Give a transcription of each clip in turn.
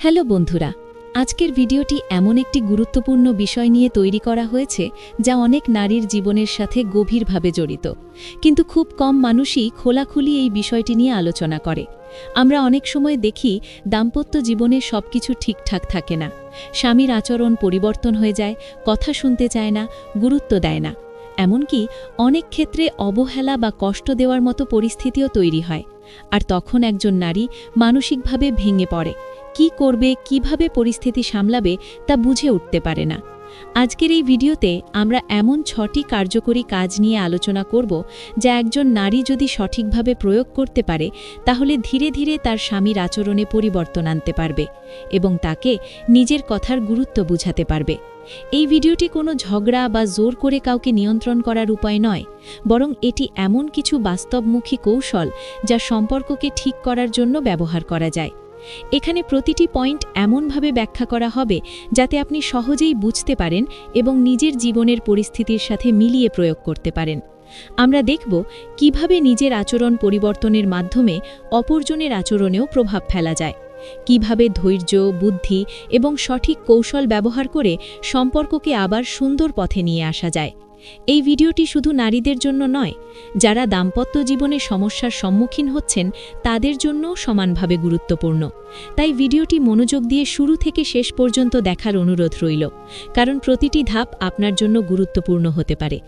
Hello বন্ধুরা, আজকের ভিডিওটি এমন একটি গুরুত্বপূর্ণ বিষয় নিয়ে তৈরি করা হয়েছে যা অনেক নারীর জীবনের সাথে গভীরভাবে জড়িত, কিন্তু খুব কম মানুষই খোলাখুলি এই বিষয়টি নিয়ে আলোচনা করে। আমরা অনেক সময় দেখি দাম্পত্য জীবনে সবকিছু ঠিকঠাক থাকে না, স্বামীর আচরণ পরিবর্তন হয়ে যায়, কথা শুনতে চায় না, গুরুত্ব দেয় না, এমনকি অনেক ক্ষেত্রে অবহেলা বা কষ্ট দেওয়ার মতো পরিস্থিতিও তৈরি হয়। আর তখন একজন নারী মানসিকভাবে ভেঙে পড়ে, কি করবে, কিভাবে পরিস্থিতি সামলাবে তা বুঝে উঠতে পারে না। আজকের এই ভিডিওতে আমরা এমন 6টি কার্যকরী কাজ নিয়ে আলোচনা করব যা একজন নারী যদি সঠিকভাবে প্রয়োগ করতে পারে তাহলে ধীরে ধীরে তার স্বামীর আচরণে পরিবর্তন আনতে পারবে এবং তাকে নিজের কথার গুরুত্ব বুঝাতে পারবে। এই ভিডিওটি কোনো ঝগড়া বা জোর করে কাউকে নিয়ন্ত্রণ করার উপায় নয়, বরং এটি এমন কিছু বাস্তবমুখী কৌশল যা সম্পর্ককে ঠিক করার জন্য ব্যবহার করা যায়। এখানে প্রতিটি পয়েন্ট এমনভাবে ব্যাখ্যা করা হবে যাতে আপনি সহজেই বুঝতে পারেন এবং নিজের জীবনের পরিস্থিতির সাথে মিলিয়ে প্রয়োগ করতে পারেন। আমরা দেখব কিভাবে নিজের আচরণ পরিবর্তনের মাধ্যমে অপরজনের আচরণেও প্রভাব ফেলা যায়, কিভাবে ধৈর্য, বুদ্ধি এবং সঠিক কৌশল ব্যবহার করে সম্পর্ককে আবার সুন্দর পথে নিয়ে আসা যায়। এই ভিডিওটি শুধু নারীদের জন্য নয়, যারা দাম্পত্য জীবনে সমস্যার সম্মুখীন হচ্ছেন তাদের জন্যও সমানভাবে গুরুত্বপূর্ণ। তাই ভিডিওটি মনোযোগ দিয়ে শুরু থেকে শেষ পর্যন্ত দেখার অনুরোধ রইল, কারণ প্রতিটি ধাপ আপনার জন্য গুরুত্বপূর্ণ হতে পারে।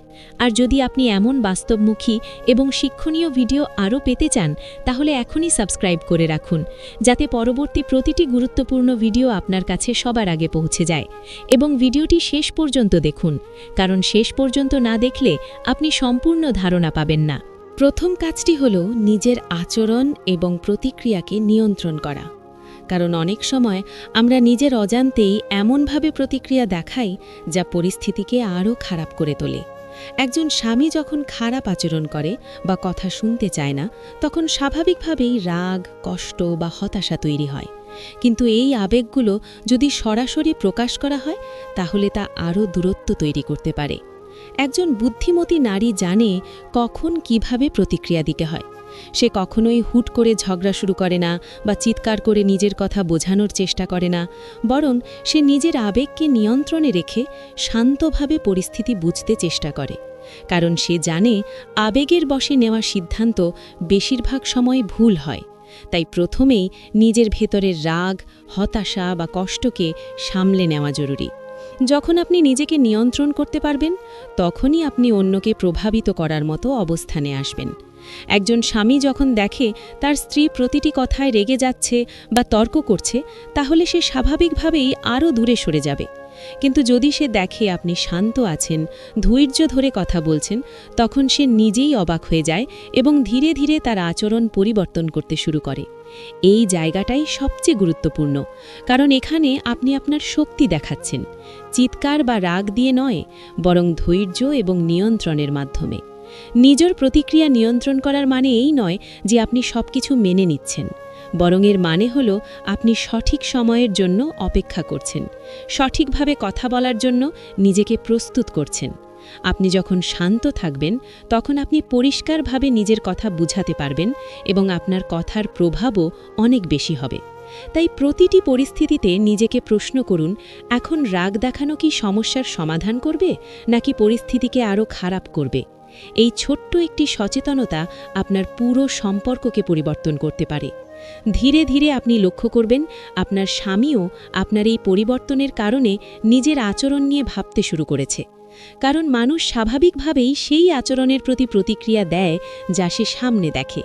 আর যদি আপনি এমন বাস্তবমুখী এবং শিক্ষণীয় ভিডিও আরও পেতে চান তাহলে এখনই সাবস্ক্রাইব করে রাখুন, যাতে পরবর্তী প্রতিটি গুরুত্বপূর্ণ ভিডিও আপনার কাছে সবার আগে পৌঁছে যায়। এবং ভিডিওটি শেষ পর্যন্ত দেখুন, কারণ শেষ পর্যন্ত না দেখলে আপনি সম্পূর্ণ ধারণা পাবেন না। প্রথম কাজটি হল নিজের আচরণ এবং প্রতিক্রিয়াকে নিয়ন্ত্রণ করা। কারণ অনেক সময় আমরা নিজের অজান্তেই এমনভাবে প্রতিক্রিয়া দেখাই যা পরিস্থিতিকে আরও খারাপ করে তোলে। একজন স্বামী যখন খারাপ আচরণ করে বা কথা শুনতে চায় না, তখন স্বাভাবিকভাবেই রাগ, কষ্ট বা হতাশা তৈরি হয়। কিন্তু এই আবেগগুলো যদি সরাসরি প্রকাশ করা হয় তাহলে তা আরও দূরত্ব তৈরি করতে পারে। একজন বুদ্ধিমতী নারী জানে কখন কিভাবে প্রতিক্রিয়া দিতে হয়। সে কখনোই হুট করে ঝগড়া শুরু করে না বা চিৎকার করে নিজের কথা বোঝানোর চেষ্টা করে না, বরং সে নিজের আবেগকে নিয়ন্ত্রণে রেখে শান্তভাবে পরিস্থিতি বুঝতে চেষ্টা করে। কারণ সে জানে আবেগের বশে নেওয়া সিদ্ধান্ত বেশিরভাগ সময় ভুল হয়। তাই প্রথমেই নিজের ভেতরের রাগ, হতাশা বা কষ্টকে সামলে নেওয়া জরুরি। যখন আপনি নিজেকে নিয়ন্ত্রণ করতে পারবেন তখনই আপনি অন্যকে প্রভাবিত করার মতো অবস্থানে আসবেন। একজন স্বামী যখন দেখে তার স্ত্রী প্রতিটি কথায় রেগে যাচ্ছে বা তর্ক করছে, তাহলে সে স্বাভাবিকভাবেই আরও দূরে সরে যাবে। কিন্তু যদি সে দেখে আপনি শান্ত আছেন, ধৈর্য ধরে কথা বলছেন, তখন সে নিজেই অবাক হয়ে যায় এবং ধীরে ধীরে তার আচরণ পরিবর্তন করতে শুরু করে। এই জায়গাটাই সবচেয়ে গুরুত্বপূর্ণ, কারণ এখানে আপনি আপনার শক্তি দেখাচ্ছেন, চিৎকার বা রাগ দিয়ে নয়, বরং ধৈর্য এবং নিয়ন্ত্রণের মাধ্যমে। নিজের প্রতিক্রিয়া নিয়ন্ত্রণ করার মানে এই নয় যে আপনি সবকিছু মেনে নিচ্ছেন, বরং এর মানে হল আপনি সঠিক সময়ের জন্য অপেক্ষা করছেন, সঠিকভাবে কথা বলার জন্য নিজেকে প্রস্তুত করছেন। আপনি যখন শান্ত থাকবেন তখন আপনি পরিষ্কারভাবে নিজের কথা বুঝাতে পারবেন এবং আপনার কথার প্রভাবও অনেক বেশি হবে। তাই প্রতিটি পরিস্থিতিতে নিজেকে প্রশ্ন করুন, এখন রাগ দেখানো কি সমস্যার সমাধান করবে নাকি পরিস্থিতিকে আরও খারাপ করবে? এই ছোট্ট একটি সচেতনতা আপনার পুরো সম্পর্ককে পরিবর্তন করতে পারে। ধীরে ধীরে আপনি লক্ষ্য করবেন আপনার স্বামীও আপনার এই পরিবর্তনের কারণে নিজের আচরণ নিয়ে ভাবতে শুরু করেছে। কারণ মানুষ স্বাভাবিকভাবেই সেই আচরণের প্রতি প্রতিক্রিয়া দেয় যা সে সামনে দেখে।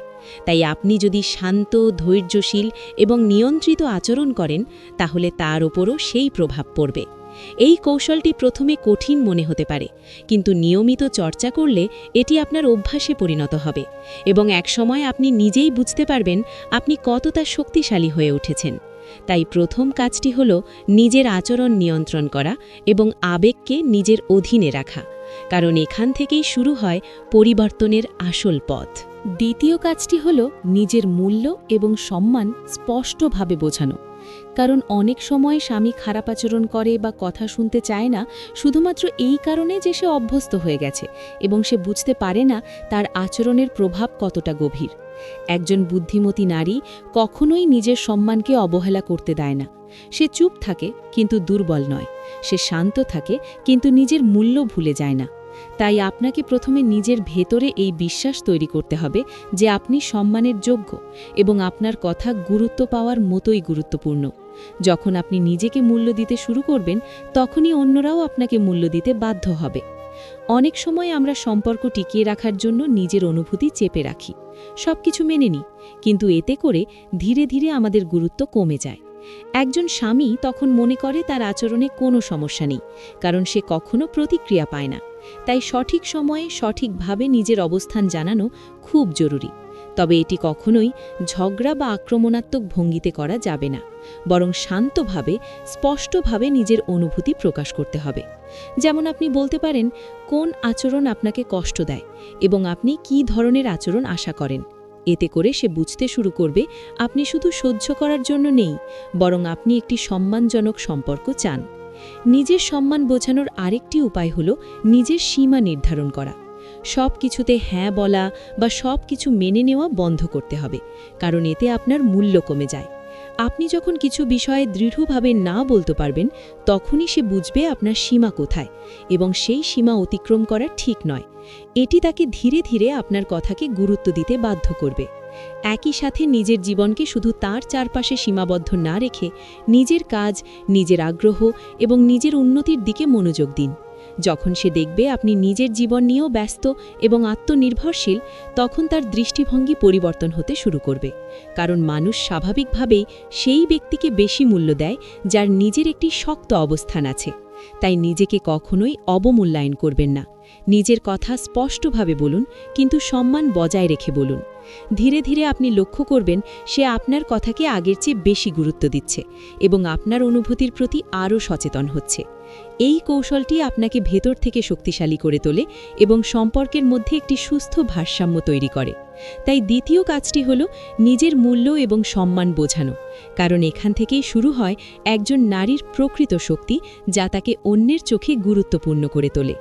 তাই আপনি যদি শান্ত, ধৈর্যশীল এবং নিয়ন্ত্রিত আচরণ করেন তাহলে তার ওপরও সেই প্রভাব পড়বে। এই কৌশলটি প্রথমে কঠিন মনে হতে পারে, কিন্তু নিয়মিত চর্চা করলে এটি আপনার অভ্যাসে পরিণত হবে এবং একসময় আপনি নিজেই বুঝতে পারবেন আপনি কতটা শক্তিশালী হয়ে উঠেছেন। তাই প্রথম কাজটি হল নিজের আচরণ নিয়ন্ত্রণ করা এবং আবেগকে নিজের অধীনে রাখা, কারণ এখান থেকেই শুরু হয় পরিবর্তনের আসল পথ। দ্বিতীয় কাজটি হল নিজের মূল্য এবং সম্মান স্পষ্টভাবে বোঝানো। কারণ অনেক সময় স্বামী খারাপ আচরণ করে বা কথা শুনতে চায় না শুধুমাত্র এই কারণে যে সে অভ্যস্ত হয়ে গেছে এবং সে বুঝতে পারে না তার আচরণের প্রভাব কতটা গভীর। একজন বুদ্ধিমতী নারী কখনোই নিজের সম্মানকে অবহেলা করতে দেয় না। সে চুপ থাকে কিন্তু দুর্বল নয়, সে শান্ত থাকে কিন্তু নিজের মূল্য ভুলে যায় না। তাই আপনাকে প্রথমে নিজের ভেতরে এই বিশ্বাস তৈরি করতে হবে যে আপনি সম্মানের যোগ্য এবং আপনার কথা গুরুত্ব পাওয়ার মতোই গুরুত্বপূর্ণ। যখন আপনি নিজেকে মূল্য দিতে শুরু করবেন, তখনই অন্যরাও আপনাকে মূল্য দিতে বাধ্য হবে। অনেক সময় আমরা সম্পর্ক টিকিয়ে রাখার জন্য নিজের অনুভূতি চেপে রাখি, সবকিছু মেনে নিই, কিন্তু এতে করে ধীরে ধীরে আমাদের গুরুত্ব কমে যায়। একজন স্বামী তখন মনে করে তার আচরণে কোনো সমস্যা নেই, কারণ সে কখনো প্রতিক্রিয়া পায় না। তাই সঠিক সময়ে সঠিকভাবে নিজের অবস্থান জানানো খুব জরুরি। তবে এটি কখনোই ঝগড়া বা আক্রমণাত্মক ভঙ্গিতে করা যাবে না, বরং শান্তভাবে স্পষ্টভাবে নিজের অনুভূতি প্রকাশ করতে হবে। যেমন আপনি বলতে পারেন কোন আচরণ আপনাকে কষ্ট দেয় এবং আপনি কী ধরনের আচরণ আশা করেন। এতে করে সে বুঝতে শুরু করবে আপনি শুধু সহ্য করার জন্য নেই, বরং আপনি একটি সম্মানজনক সম্পর্ক চান। নিজের সম্মান বোঝানোর আরেকটি উপায় হল নিজের সীমা নির্ধারণ করা। সব কিছুতে হ্যাঁ বলা বা সব কিছু মেনে নেওয়া বন্ধ করতে হবে, কারণ এতে আপনার মূল্য কমে যায়। আপনি যখন কিছু বিষয়ে দৃঢ়ভাবে না বলতে পারবেন, তখনই সে বুঝবে আপনার সীমা কোথায় এবং সেই সীমা অতিক্রম করা ঠিক নয়। এটি তাকে ধীরে ধীরে আপনার কথাকে গুরুত্ব দিতে বাধ্য করবে। একই সাথে নিজের জীবনকে শুধু তার চারপাশে সীমাবদ্ধ না রেখে নিজের কাজ, নিজের আগ্রহ এবং নিজের উন্নতির দিকে মনোযোগ দিন। যখন সে দেখবে আপনি নিজের জীবন নিয়েও ব্যস্ত এবং আত্মনির্ভরশীল, তখন তার দৃষ্টিভঙ্গি পরিবর্তন হতে শুরু করবে। কারণ মানুষ স্বাভাবিকভাবেই সেই ব্যক্তিকে বেশি মূল্য দেয় যার নিজের একটি শক্ত অবস্থান আছে। তাই নিজেকে কখনোই অবমূল্যায়ন করবেন না। নিজের কথা স্পষ্টভাবে বলুন, কিন্তু সম্মান বজায় রেখে বলুন। ধীরে ধীরে আপনি লক্ষ্য করবেন সে আপনার কথাকে আগের চেয়ে বেশি গুরুত্ব দিচ্ছে এবং আপনার অনুভূতির প্রতি আরও সচেতন হচ্ছে। এই কৌশলটি আপনাকে ভেতর থেকে শক্তিশালী করে তোলে এবং সম্পর্কের মধ্যে একটি সুস্থ ভারসাম্য তৈরি করে। তাই দ্বিতীয় কাজটি হল নিজের মূল্য এবং সম্মান বোঝানো, কারণ এখান থেকেই শুরু হয় একজন নারীর প্রকৃত শক্তি, যা তাকে অন্যের চোখে গুরুত্বপূর্ণ করে তোলে।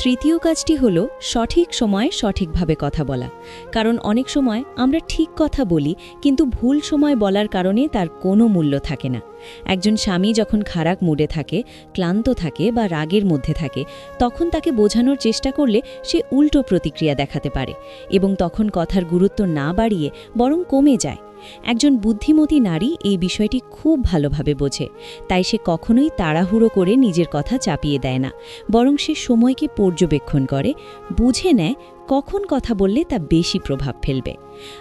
তৃতীয় কাজটি হল সঠিক সময়ে সঠিকভাবে কথা বলা, কারণ অনেক সময় আমরা ঠিক কথা বলি কিন্তু ভুল সময় বলার কারণে তার কোনো মূল্য থাকে না। একজন স্বামী যখন খারাপ মুডে থাকে, ক্লান্ত থাকে বা রাগের মধ্যে থাকে, তখন তাকে বোঝানোর চেষ্টা করলে সে উল্টো প্রতিক্রিয়া দেখাতে পারে এবং তখন কথার গুরুত্ব না বাড়িয়ে বরং কমে যায়। একজন বুদ্ধিমতী নারী এই বিষয়টি খুব ভালোভাবে বোঝে, তাই সে কখনোই তাড়াহুড়ো করে নিজের কথা চাপিয়ে দেয় না, বরং সে সময়কে পর্যবেক্ষণ করে, বুঝে নেয় কখন কথা বললে তা বেশি প্রভাব ফেলবে।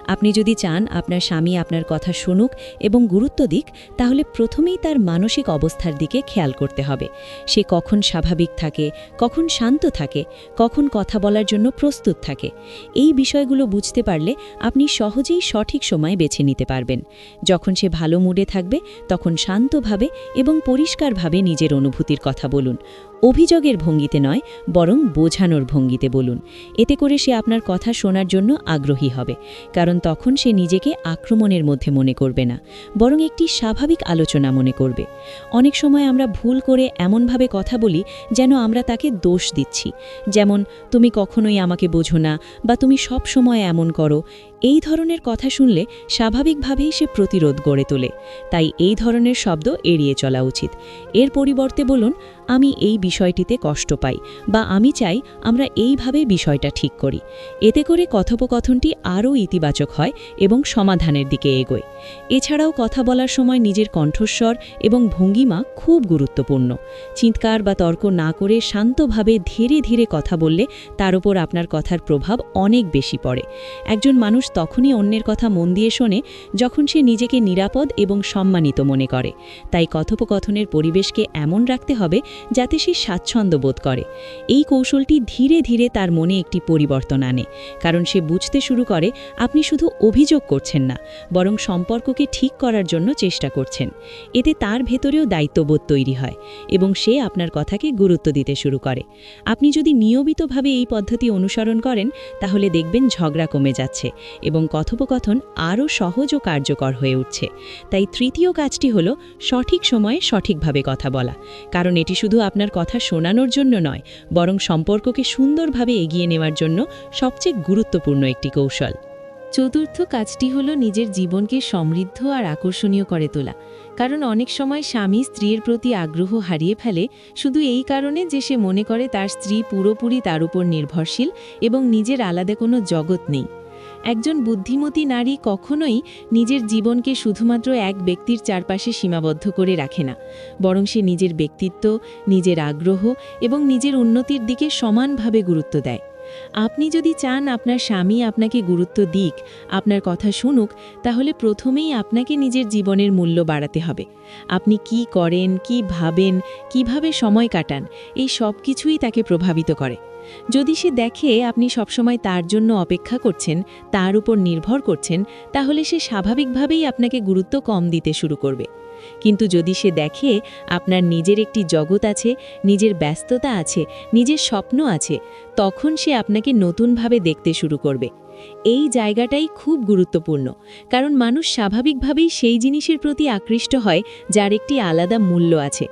আপনি যদি চান আপনার স্বামী আপনার কথা শুনুক এবং গুরুত্ব দিক, তাহলে প্রথমেই তার মানসিক অবস্থার দিকে খেয়াল করতে হবে। সে কখন স্বাভাবিক থাকে, কখন শান্ত থাকে, কখন কথা বলার জন্য প্রস্তুত থাকে। এই বিষয়গুলো বুঝতে পারলে আপনি সহজেই সঠিক সময় বেছে নিতে পারবেন। যখন সে ভালো মুডে থাকবে, তখন শান্তভাবে এবং পরিষ্কারভাবে নিজের অনুভূতির কথা বলুন। অভিযোগের ভঙ্গিতে নয়, বরং বোঝানোর ভঙ্গিতে বলুন। এতে করে সে আপনার কথা শোনার জন্য আগ্রহী হবে, কারণ তখন সে নিজেকে আক্রমণের মধ্যে মনে করবে না, বরং একটি স্বাভাবিক আলোচনা মনে করবে। অনেক সময় আমরা ভুল করে এমনভাবে কথা বলি যেন আমরা তাকে দোষ দিচ্ছি, যেমন তুমি কখনোই আমাকে বোঝো না বা তুমি সব সময় এমন করো। এই ধরনের কথা শুনলে স্বাভাবিকভাবেই সে প্রতিরোধ গড়ে তোলে। তাই এই ধরনের শব্দ এড়িয়ে চলা উচিত। এর পরিবর্তে বলুন, আমি এই বিষয়টিতে কষ্ট পাই বা আমি চাই আমরা এইভাবে বিষয়টা ঠিক করি। এতে করে কথোপকথনটি আরও ইতিবাচক হয় এবং সমাধানের দিকে এগোয়। এছাড়াও কথা বলার সময় নিজের কণ্ঠস্বর এবং ভঙ্গিমা খুব গুরুত্বপূর্ণ। চিৎকার বা তর্ক না করে শান্তভাবে ধীরে ধীরে কথা বললে তার উপর আপনার কথার প্রভাব অনেক বেশি পড়ে। একজন মানুষ তখনই অন্যের কথা মন দিয়ে শোনে যখন সে নিজেকে নিরাপদ এবং সম্মানিত মনে করে। তাই কথোপকথনের পরিবেশকে এমন রাখতে হবে যাতে সে স্বাচ্ছন্দ্য বোধ করে। এই কৌশলটি ধীরে ধীরে তার মনে একটি পরিবর্তন আনে, কারণ সে বুঝতে শুরু করে আপনি শুধু অভিযোগ করছেন না, বরং সম্পর্ককে ঠিক করার জন্য চেষ্টা করছেন। এতে তার ভেতরেও দায়িত্ববোধ তৈরি হয় এবং সে আপনার কথাকে গুরুত্ব দিতে শুরু করে। আপনি যদি নিয়মিতভাবে এই পদ্ধতি অনুসরণ করেন, তাহলে দেখবেন ঝগড়া কমে যাচ্ছে এবং কথোপকথন আরও সহজ ও কার্যকর হয়ে উঠছে। তাই তৃতীয় কাজটি হল সঠিক সময়ে সঠিকভাবে কথা বলা, কারণ এটি শুধু আপনার কথা শোনানোর জন্য নয়, বরং সম্পর্ককে সুন্দরভাবে এগিয়ে নেওয়ার জন্য সবচেয়ে গুরুত্বপূর্ণ একটি কৌশল। চতুর্থ কাজটি হলো নিজের জীবনকে সমৃদ্ধ আর আকর্ষণীয় করে তোলা। কারণ অনেক সময় স্বামী স্ত্রীর প্রতি আগ্রহ হারিয়ে ফেলে শুধু এই কারণে যে সে মনে করে তার স্ত্রী পুরোপুরি তার উপর নির্ভরশীল এবং নিজের আলাদা কোনো জগৎ নেই। একজন বুদ্ধিমতী নারী কখনোই নিজের জীবনকে শুধুমাত্র এক ব্যক্তির চারপাশে সীমাবদ্ধ করে রাখে না, বরং সে নিজের ব্যক্তিত্ব, নিজের আগ্রহ এবং নিজের উন্নতির দিকে সমানভাবে গুরুত্ব দেয়। আপনি যদি চান আপনার স্বামী আপনাকে গুরুত্ব দিক, আপনার কথা শুনুক, তাহলে প্রথমেই আপনাকে নিজের জীবনের মূল্য বাড়াতে হবে। আপনি কি করেন, কি ভাবেন, কিভাবে সময় কাটান, এই সব কিছুই তাকে প্রভাবিত করে। যদি সে দেখে আপনি সবসময় তার জন্য অপেক্ষা করছেন, তার উপর নির্ভর করছেন, তাহলে সে স্বাভাবিকভাবেই আপনাকে গুরুত্ব কম দিতে শুরু করবে। কিন্তু যদি সে দেখে আপনার নিজের একটি জগৎ আছে, নিজের ব্যস্ততা আছে, নিজের স্বপ্ন আছে, তখন সে আপনাকে নতুনভাবে দেখতে শুরু করবে। এই জায়গাটাই খুব গুরুত্বপূর্ণ, কারণ মানুষ স্বাভাবিকভাবেই সেই জিনিসের প্রতি আকৃষ্ট হয় যার একটি আলাদা মূল্য আছে।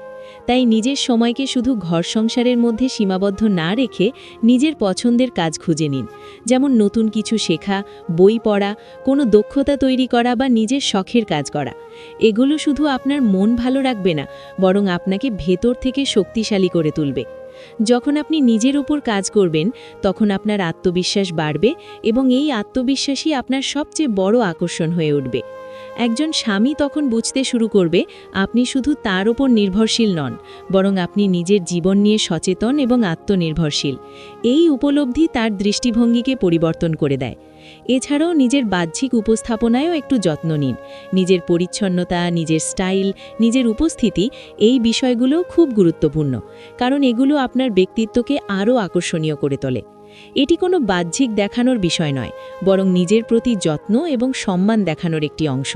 তাই নিজের সময়কে শুধু ঘর সংসারের মধ্যে সীমাবদ্ধ না রেখে নিজের পছন্দের কাজ খুঁজে নিন, যেমন নতুন কিছু শেখা, বই পড়া, কোনো দক্ষতা তৈরি করা বা নিজের শখের কাজ করা। এগুলো শুধু আপনার মন ভালো রাখবে না, বরং আপনাকে ভেতর থেকে শক্তিশালী করে তুলবে। যখন আপনি নিজের উপর কাজ করবেন, তখন আপনার আত্মবিশ্বাস বাড়বে এবং এই আত্মবিশ্বাসই আপনার সবচেয়ে বড় আকর্ষণ হয়ে উঠবে। একজন স্বামী তখন বুঝতে শুরু করবে আপনি শুধু তার ওপর নির্ভরশীল নন, বরং আপনি নিজের জীবন নিয়ে সচেতন এবং আত্মনির্ভরশীল। এই উপলব্ধি তার দৃষ্টিভঙ্গিকে পরিবর্তন করে দেয়। এছাড়াও নিজের বাহ্যিক উপস্থাপনায়ও একটু যত্ন নিন। নিজের পরিচ্ছন্নতা, নিজের স্টাইল, নিজের উপস্থিতি, এই বিষয়গুলোও খুব গুরুত্বপূর্ণ, কারণ এগুলো আপনার ব্যক্তিত্বকে আরও আকর্ষণীয় করে তোলে। এটি কোনো বাহ্যিক দেখানোর বিষয় নয়, বরং নিজের প্রতি যত্ন এবং সম্মান দেখানোর একটি অংশ।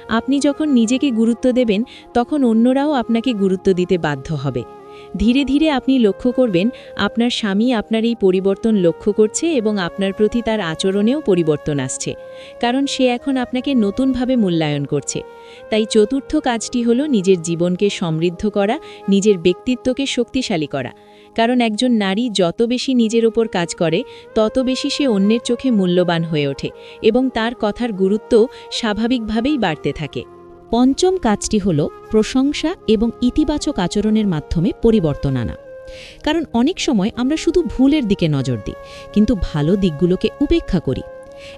আপনি যখন নিজেকে গুরুত্ব দেবেন, তখন অন্যরাও আপনাকে গুরুত্ব দিতে বাধ্য হবে। ধীরে ধীরে আপনি লক্ষ্য করবেন আপনার স্বামী আপনার এই পরিবর্তন লক্ষ্য করছে এবং আপনার প্রতি তার আচরণেও পরিবর্তন আসছে, কারণ সে এখন আপনাকে নতুনভাবে মূল্যায়ন করছে। তাই চতুর্থ কাজটি হলো নিজের জীবনকে সমৃদ্ধ করা, নিজের ব্যক্তিত্বকে শক্তিশালী করা। কারণ একজন নারী যত বেশি নিজের ওপর কাজ করে, তত বেশি সে অন্যের চোখে মূল্যবান হয়ে ওঠে এবং তার কথার গুরুত্ব স্বাভাবিকভাবেই বাড়তে থাকে। পঞ্চম কাজটি হল প্রশংসা এবং ইতিবাচক আচরণের মাধ্যমে পরিবর্তন আনা। কারণ অনেক সময় আমরা শুধু ভুলের দিকে নজর দিই, কিন্তু ভালো দিকগুলোকে উপেক্ষা করি।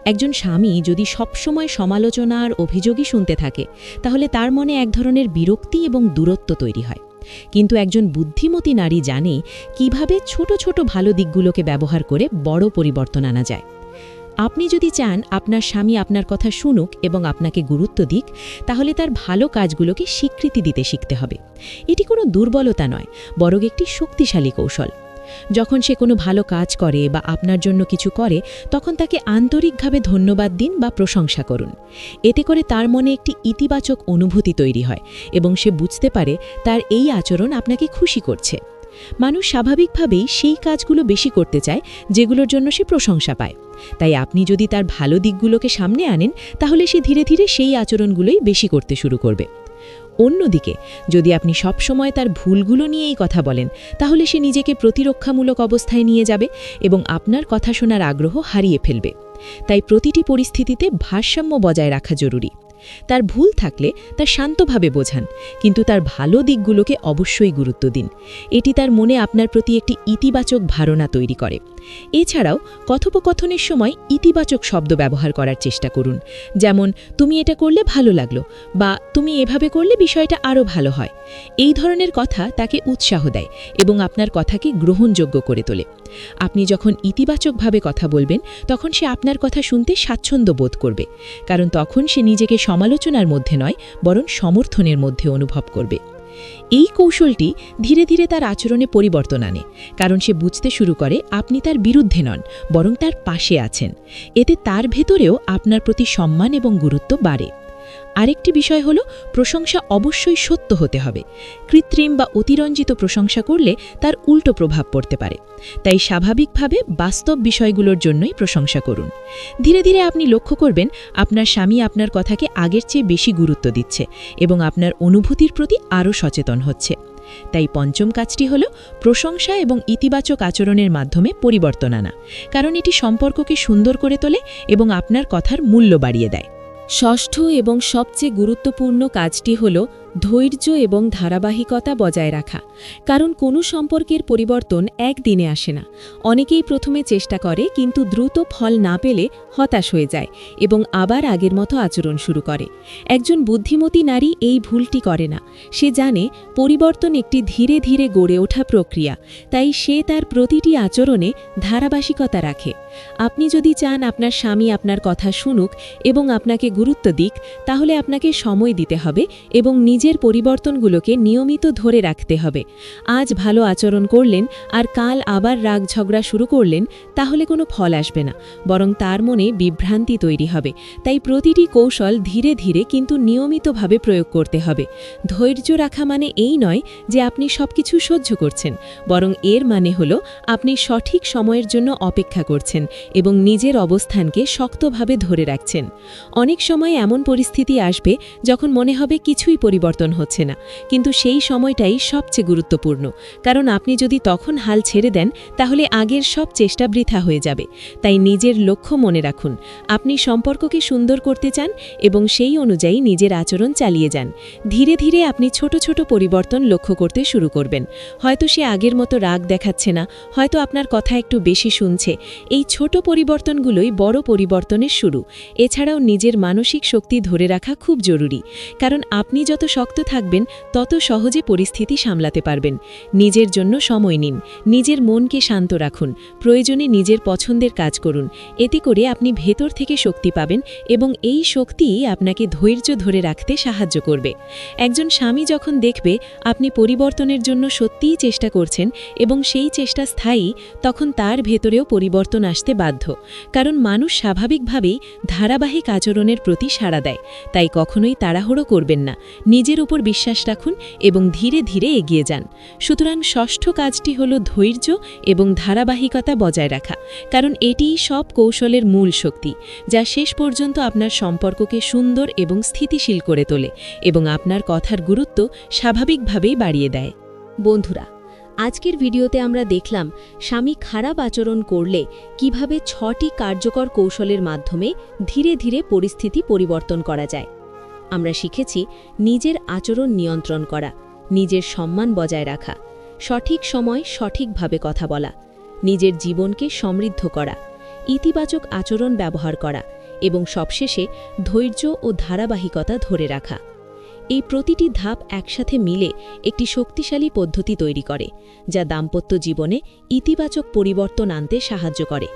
একজন স্বামী যদি সবসময় সমালোচনা আর অভিযোগই শুনতে থাকে, তাহলে তার মনে এক ধরনের বিরক্তি এবং দূরত্ব তৈরি হয়। কিন্তু একজন বুদ্ধিমতী নারী জানে কিভাবে ছোট ছোট ভালো দিকগুলোকে ব্যবহার করে বড় পরিবর্তন আনা যায়। আপনি যদি চান আপনার স্বামী আপনার কথা শুনুক এবং আপনাকে গুরুত্ব দিক, তাহলে তার ভালো কাজগুলোকে স্বীকৃতি দিতে শিখতে হবে। এটি কোনো দুর্বলতা নয়, বরং একটি শক্তিশালী কৌশল। যখন সে কোনো ভালো কাজ করে বা আপনার জন্য কিছু করে, তখন তাকে আন্তরিকভাবে ধন্যবাদ দিন বা প্রশংসা করুন। এতে করে তার মনে একটি ইতিবাচক অনুভূতি তৈরি হয় এবং সে বুঝতে পারে তার এই আচরণ আপনাকে খুশি করছে। মানুষ স্বাভাবিকভাবেই সেই কাজগুলো বেশি করতে চায় যেগুলোর জন্য সে প্রশংসা পায়। তাই আপনি যদি তার ভালো দিকগুলোকে সামনে আনেন, তাহলে সে ধীরে ধীরে সেই আচরণগুলোই বেশি করতে শুরু করবে। অন্যদিকে যদি আপনি সবসময় তার ভুলগুলো নিয়েই কথা বলেন, তাহলে সে নিজেকে প্রতিরক্ষামূলক অবস্থায় নিয়ে যাবে এবং আপনার কথা শোনার আগ্রহ হারিয়ে ফেলবে। তাই প্রতিটি পরিস্থিতিতে ভারসাম্য বজায় রাখা জরুরি। তার ভুল থাকলে তা শান্তভাবে বোঝান, কিন্তু তার ভালো দিকগুলোকে অবশ্যই গুরুত্ব দিন। এটি তার মনে আপনার প্রতি একটি ইতিবাচক ধারণা তৈরি করে। এছাড়াও কথোপকথনের সময় ইতিবাচক শব্দ ব্যবহার করার চেষ্টা করুন, যেমন তুমি এটা করলে ভালো লাগলো বা তুমি এভাবে করলে বিষয়টা আরও ভালো হয়। এই ধরনের কথা তাকে উৎসাহ দেয় এবং আপনার কথাকে গ্রহণযোগ্য করে তোলে। আপনি যখন ইতিবাচকভাবে কথা বলবেন, তখন সে আপনার কথা শুনতে স্বাচ্ছন্দ্য বোধ করবে, কারণ তখন সে নিজেকে সমালোচনার মধ্যে নয়, বরং সমর্থনের মধ্যে অনুভব করবে। এই কৌশলটি ধীরে ধীরে তার আচরণে পরিবর্তন আনে, কারণ সে বুঝতে শুরু করে আপনি তার বিরুদ্ধে নন, বরং তার পাশে আছেন। এতে তার ভেতরেও আপনার প্রতি সম্মান এবং গুরুত্ব বাড়ে। আরেকটি বিষয় হলো, প্রশংসা অবশ্যই সত্য হতে হবে। কৃত্রিম বা অতিরঞ্জিত প্রশংসা করলে তার উল্টো প্রভাব পড়তে পারে। তাই স্বাভাবিকভাবে বাস্তব বিষয়গুলোর জন্যই প্রশংসা করুন। ধীরে ধীরে আপনি লক্ষ্য করবেন আপনার স্বামী আপনার কথাকে আগের চেয়ে বেশি গুরুত্ব দিচ্ছে এবং আপনার অনুভূতির প্রতি আরও সচেতন হচ্ছে। তাই পঞ্চম কাজটি হল প্রশংসা এবং ইতিবাচক আচরণের মাধ্যমে পরিবর্তন আনা, কারণ এটি সম্পর্ককে সুন্দর করে তোলে এবং আপনার কথার মূল্য বাড়িয়ে দেয়। ষষ্ঠ এবং সবচেয়ে গুরুত্বপূর্ণ কাজটি হল ধৈর্য এবং ধারাবাহিকতা বজায় রাখা, কারণ কোনো সম্পর্কের পরিবর্তন একদিনে আসে না। অনেকেই প্রথমে চেষ্টা করে কিন্তু দ্রুত ফল না পেলে হতাশ হয়ে যায় এবং আবার আগের মতো আচরণ শুরু করে। একজন বুদ্ধিমতী নারী এই ভুলটি করে না। সে জানে পরিবর্তন একটি ধীরে ধীরে গড়ে ওঠা প্রক্রিয়া, তাই সে তার প্রতিটি আচরণে ধারাবাহিকতা রাখে। আপনি যদি চান আপনার স্বামী আপনার কথা শুনুক এবং আপনাকে গুরুত্ব দিক, তাহলে আপনাকে সময় দিতে হবে এবং নিজের পরিবর্তনগুলোকে নিয়মিত ধরে রাখতে হবে। আজ ভালো আচরণ করলেন আর কাল আবার রাগ ঝগড়া শুরু করলেন, তাহলে কোনো ফল আসবে না, বরং তার মনে বিভ্রান্তি তৈরি হবে। তাই প্রতিটি কৌশল ধীরে ধীরে কিন্তু নিয়মিতভাবে প্রয়োগ করতে হবে। ধৈর্য রাখা মানে এই নয় যে আপনি সবকিছু সহ্য করছেন, বরং এর মানে হলো আপনি সঠিক সময়ের জন্য অপেক্ষা করছেন এবং নিজের অবস্থানকে শক্তভাবে ধরে রাখছেন। অনেক সময় এমন পরিস্থিতি আসবে যখন মনে হবে কিছুই পরিবর্তন হচ্ছে না, কিন্তু সেই সময়টাই সবচেয়ে গুরুত্বপূর্ণ, কারণ আপনি যদি তখন হাল ছেড়ে দেন তাহলে আগের সব চেষ্টা বৃথা হয়ে যাবে। তাই নিজের লক্ষ্য মনে রাখুন। আপনি সম্পর্ককে সুন্দর করতে চান এবং সেই অনুযায়ী নিজের আচরণ চালিয়ে যান। ধীরে ধীরে আপনি ছোট ছোট পরিবর্তন লক্ষ্য করতে শুরু করবেন। হয়তো সে আগের মতো রাগ দেখাচ্ছে না, হয়তো আপনার কথা একটু বেশি শুনছে। এই ছোট পরিবর্তনগুলোই বড় পরিবর্তনের শুরু। এছাড়াও নিজের মানসিক শক্তি ধরে রাখা খুব জরুরি, কারণ আপনি যত শক্ত থাকবেন তত সহজে পরিস্থিতি সামলাতে পারবেন। নিজের জন্য সময় নিন, নিজের মনকে শান্ত রাখুন, প্রয়োজনে নিজের পছন্দের কাজ করুন। এতে করে আপনি ভেতর থেকে শক্তি পাবেন এবং এই শক্তিই আপনাকে ধৈর্য ধরে রাখতে সাহায্য করবে। একজন স্বামী যখন দেখবে আপনি পরিবর্তনের জন্য সত্যিই চেষ্টা করছেন এবং সেই চেষ্টা স্থায়ী, তখন তার ভেতরেও পরিবর্তন আসতে বাধ্য, কারণ মানুষ স্বাভাবিকভাবেই ধারাবাহিক আচরণের প্রতি সাড়া দেয়। তাই কখনোই তাড়াহুড়ো করবেন না, নিজের উপর বিশ্বাস রাখুন এবং ধীরে ধীরে এগিয়ে যান। সুতরাং ষষ্ঠ কাজটি হল ধৈর্য এবং ধারাবাহিকতা বজায় রাখা, কারণ এটিই সব কৌশলের মূল শক্তি, যা শেষ পর্যন্ত আপনার সম্পর্ককে সুন্দর এবং স্থিতিশীল করে তোলে এবং আপনার কথার গুরুত্ব স্বাভাবিকভাবেই বাড়িয়ে দেয়। বন্ধুরা, আজকের ভিডিওতে আমরা দেখলাম স্বামী খারাপ আচরণ করলে কিভাবে 6টি কার্যকর কৌশলের মাধ্যমে ধীরে ধীরে পরিস্থিতি পরিবর্তন করা যায়। আমরা শিখেছি নিজের আচরণ নিয়ন্ত্রণ করা, নিজের সম্মান বজায় রাখা, সঠিক সময় সঠিকভাবে কথা বলা, নিজের জীবনকে সমৃদ্ধ করা, ইতিবাচক আচরণ ব্যবহার করা এবং সবশেষে ধৈর্য ও ধারাবাহিকতা ধরে রাখা। এই প্রতিটি ধাপ একসাথে মিলে একটি শক্তিশালী পদ্ধতি তৈরি করে, যা দাম্পত্য জীবনে ইতিবাচক পরিবর্তন আনতে সাহায্য করে।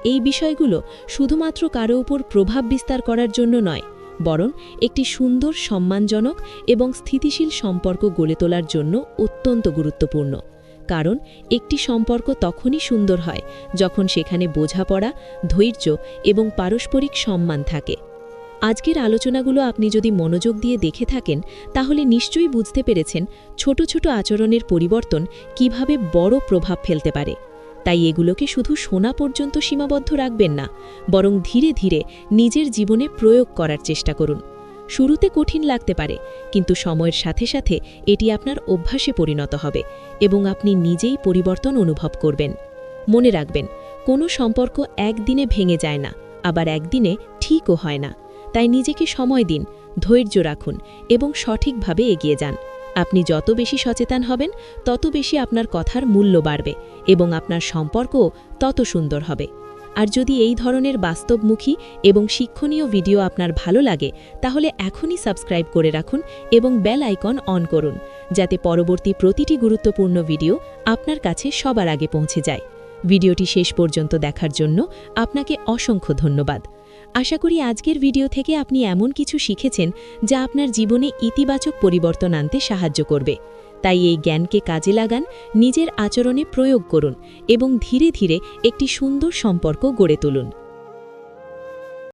এই বিষয়গুলো শুধুমাত্র কারো উপর প্রভাব বিস্তার করার জন্য নয়, বরং একটি সুন্দর, সম্মানজনক এবং স্থিতিশীল সম্পর্ক গড়ে তোলার জন্য অত্যন্ত গুরুত্বপূর্ণ। কারণ একটি সম্পর্ক তখনই সুন্দর হয় যখন সেখানে বোঝাপড়া, ধৈর্য এবং পারস্পরিক সম্মান থাকে। আজকের আলোচনাগুলো আপনি যদি মনোযোগ দিয়ে দেখে থাকেন, তাহলে নিশ্চয়ই বুঝতে পেরেছেন ছোট ছোট আচরণের পরিবর্তন কিভাবে বড় প্রভাব ফেলতে পারে। তাই এগুলোকে শুধু শোনা পর্যন্ত সীমাবদ্ধ রাখবেন না, বরং ধীরে ধীরে নিজের জীবনে প্রয়োগ করার চেষ্টা করুন। শুরুতে কঠিন লাগতে পারে, কিন্তু সময়ের সাথে সাথে এটি আপনার অভ্যাসে পরিণত হবে এবং আপনি নিজেই পরিবর্তন অনুভব করবেন। মনে রাখবেন, কোনো সম্পর্ক একদিনে ভেঙে যায় না, আবার একদিনে ঠিকও হয় না। তাই নিজেকে সময় দিন, ধৈর্য রাখুন এবং সঠিকভাবে এগিয়ে যান। আপনি যত বেশি সচেতন হবেন, তত বেশি আপনার কথার মূল্য বাড়বে এবং আপনার সম্পর্কও তত সুন্দর হবে। আর যদি এই ধরনের বাস্তবমুখী এবং শিক্ষণীয় ভিডিও আপনার ভালো লাগে, তাহলে এখনই সাবস্ক্রাইব করে রাখুন এবং বেল আইকন অন করুন, যাতে পরবর্তী প্রতিটি গুরুত্বপূর্ণ ভিডিও আপনার কাছে সবার আগে পৌঁছে যায়। ভিডিওটি শেষ পর্যন্ত দেখার জন্য আপনাকে অসংখ্য ধন্যবাদ। আশা করি আজকের ভিডিও থেকে আপনি এমন কিছু শিখেছেন যা আপনার জীবনে ইতিবাচক পরিবর্তন আনতে সাহায্য করবে। তাই এই জ্ঞানকে কাজে লাগান, নিজের আচরণে প্রয়োগ করুন এবং ধীরে ধীরে একটি সুন্দর সম্পর্ক গড়ে তুলুন।